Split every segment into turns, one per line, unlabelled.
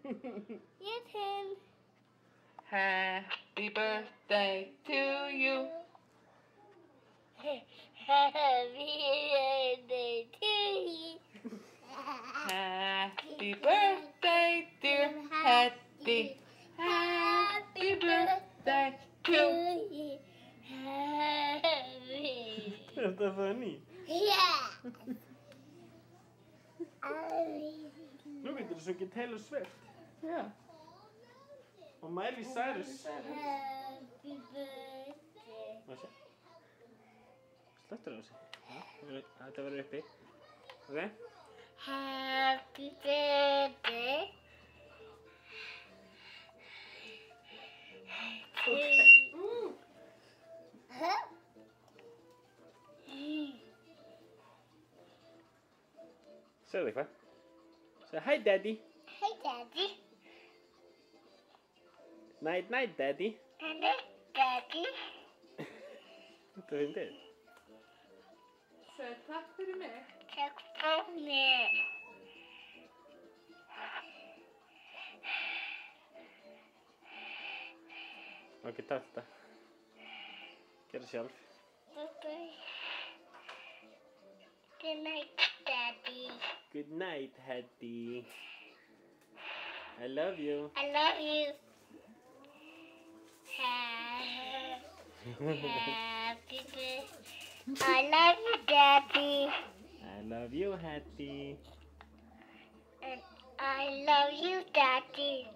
Your turn.
Happy birthday to you.
Happy birthday to you.
Happy birthday, dear Hattie. Happy birthday to you.
you. Happy.
Er það funny?
Yeah.
Nú getur þú sungið Taylor Swift
Já.
og Miley Cyrus.
Happy birthday.
Má sjá. Slöttur hann sig. Þetta verður uppi. Ok?
Happy birthday. Huh?
Segðu eitthvað. Segðu hi daddy.
Hey, Daddy.
Night night daddy.
Hello, Daddy.
Þetta er fyndið.
Segðu takk fyrir mig.
Takk fyrir mig.
Ok, takk þetta. Gerðu sjálf.
Bye-bye. Good night, Daddy.
Good night, Hattie. I love you.
I love you. Happy birthday. I love you, Daddy.
I love you, Hattie.
And I love you, Daddy.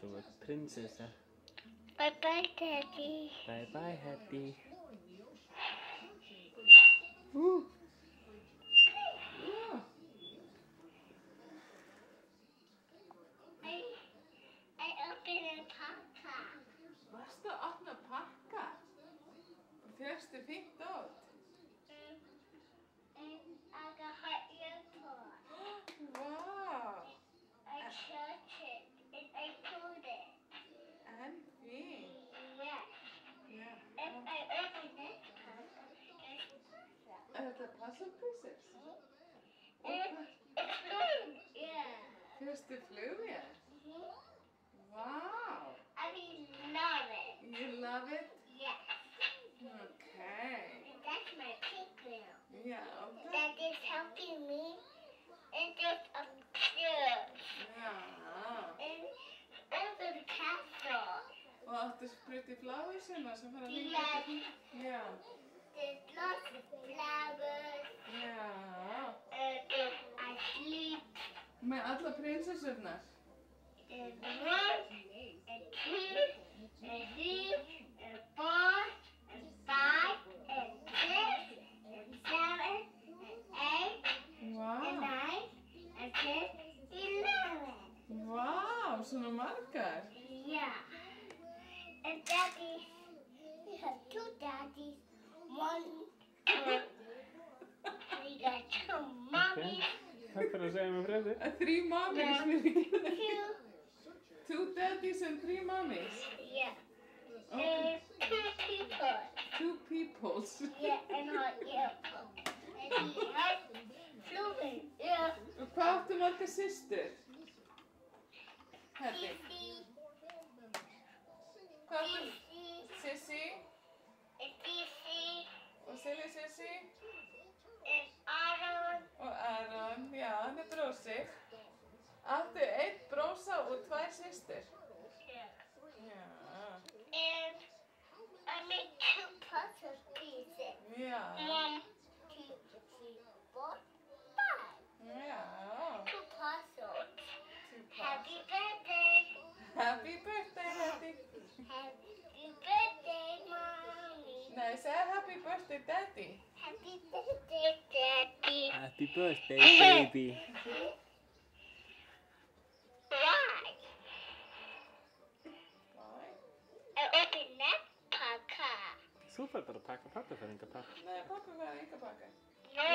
Þú ert prinsessa.
Bye-bye, Daddy.
Bye bye, Hattie.
I opened a papa.
Varstu að opna pakka? Fyrstu fínt dót.
And I got hot airport.
Vá.
I touched it and I pulled it.
En fínt.
Yeah.
Já.
If I open this papa,
Er þetta puzzle pieces?
it's blue. Yeah.
Fyrstu flugvél? Vá.
I love it.
You love it?
Yeah.
Okay.
And that's my pink girl.
Já, ok.
That is helping me. And there's a cube.
Já.
And over the castle.
Og áttu pretty flowers hérna sem fara að líka
Yeah.
Já.
There's lots of flowers.
Já.
And I sleep.
Með alla prinsessurnar.
And 1, and 2, and 3, and 4, and 5, and 6, and 7, and 8,
Vá.
and 9, and 10, 11.
Vá, svona margar.
Yeah. And Daddy, we have 2 daddies. 1, 2, we got 2 mommies.
Takk fyrir að segja mér frá þér.
3 mommies.
2,
2 daddies and 3 mommies.
yeah.
Okay.
And 2 people.
2 peoples.
Yeah, and hot airport. And he has fluid. Yeah.
Og hvað áttu margar systur? Heddi.
Sissy,
Hvað áttu?
Sissy,
Sissi
and Sissy,
og Silly Sissi
and Aaron.
og Aaron. Já, hann er brósir. Áttu 1 brósa og 2 systur.
Yeah.
Já.
And I made 2 puzzle pieces.
Já.
1, 2, 3, 4, 5.
Já.
2 puzzles.
2
Happy birthday.
Happy birthday, Heddi.
Happy birthday, Mommy.
Nei, segja happy birthday, Daddy.
Happy birthday, Daddy.
Happy birthday, baby.
Why?
Bye.
I opened that paka.
Þú fær bara að pakka, pappi fær enga pakka.
Nei, pappi var enga pakka.
No.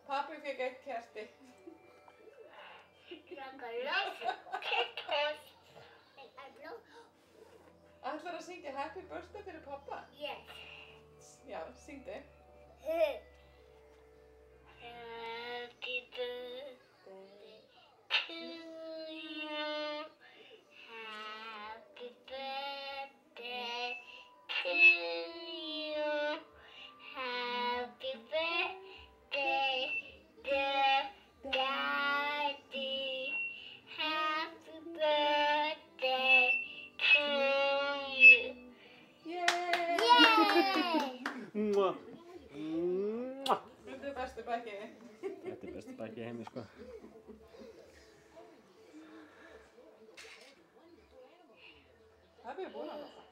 Pappi fekk 1 kerti.
Like a lot of pickles. And I love.
Ætlar að syngja happy birthday fyrir pappa?
Yes.
Já, syngdu.
Happy birthday to you.
Mua. Mua.
Þetta er bestu bakki.
Þetta er bestu bakki í heimi, sko.
Það er búin að það.